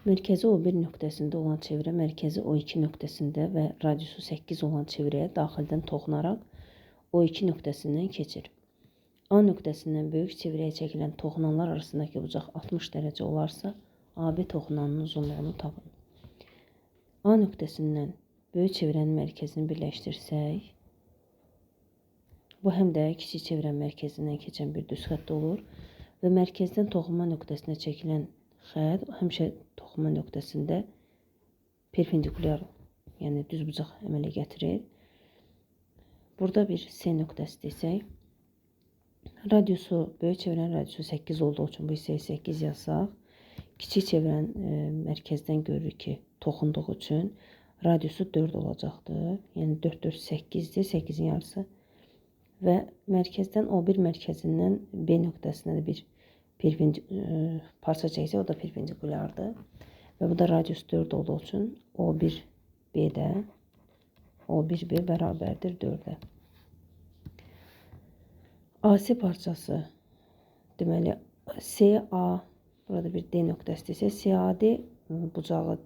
Mərkəzi O1 nöqtəsində olan çevrə mərkəzi O2 nöqtəsində və radiusu 8 olan çevrəyə daxildən toxunaraq O2 nöqtəsindən keçir. A nöqtəsindən böyük çevrəyə çəkilən toxunanlar arasındakı bucaq 60 dərəcə olarsa, AB toxunanın uzunluğunu tapın. A nöqtəsindən böyük çevrənin mərkəzini birləşdirsək, bu həm də kiçik çevrənin mərkəzindən keçən bir düz xətt olur və mərkəzdən toxunma nöqtəsinə çəkilən xətt həmişə toxunma nöqtəsində perpendikulyar, yəni düz bucaq əmələ gətirir. Burada bir C nöqtəsi desək, böyük çevrənin radiusu 8 olduğu üçün bu hissəyə 8 yazsaq, kiçik çevrənin mərkəzdən görürük ki, toxunduğu üçün radiusu 4 olacaqdır. Yəni 4, 4, 8-dir, 8-in yarısı. Və mərkəzdən O1 mərkəzindən B nöqtəsinə də bir parça çəksə, o da perpendikulyardır. Və bu da radius 4 olduğu üçün O1B-də O1B bərabərdir 4-ə. AC parçası, deməli CA, burada bir D nöqtəsi desək, CAD bucağı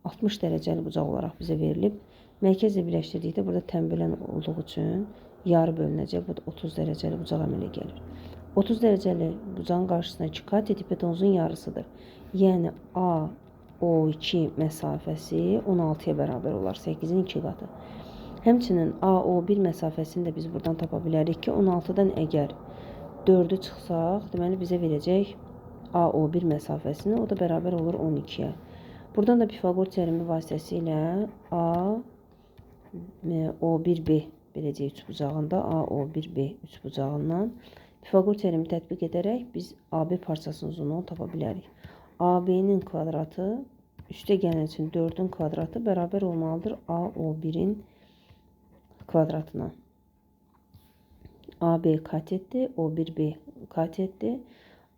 60 dərəcəli bucaq olaraq bizə verilib. Mərkəzlə birləşdirdikdə burada tənbölən olduğu üçün yarı bölünəcək. Bu da 30 dərəcəli bucaq əmələ gəlir. 30 dərəcəli bucağın qarşısına 2 kat hipotenuzun yarısıdır. Yəni AO2 məsafəsi 16-ya bərabər olar, 8-in 2 qatı. Həmçinin AO1 məsafəsini də biz buradan tapa bilərik ki, 16-dan əgər 4-ü çıxsaq, deməli bizə verəcək AO1 məsafəsini, o da bərabər olur 12-yə. Buradan da Pifaqor teoremi vasitəsilə O1B beləcək üçbucağında AO1B üçbucağından Pifaqor teoremi tətbiq edərək biz AB parçasının uzunluğunu tapa bilərik. AB-nin kvadratı üstə gələn üçün 4-ün kvadratı bərabər olmalıdır AO1-in kvadratına. AB katetdir, O1B katetdir.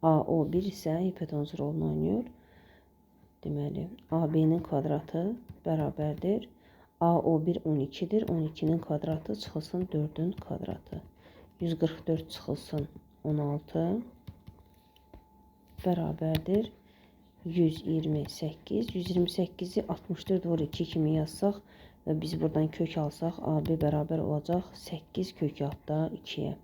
AO1 isə hipotenuz rolunu oynayır. Deməli, AB-nin kvadratı bərabərdir. AO1 12-dir. 12-nin kvadratı çıxılsın 4-ün kvadratı. 144 çıxılsın 16 bərabərdir 128. 128-i 64 vur 2 kimi yazsaq və biz buradan kök alsaq, AB bərabər olacaq 8 kök altda 2-yə.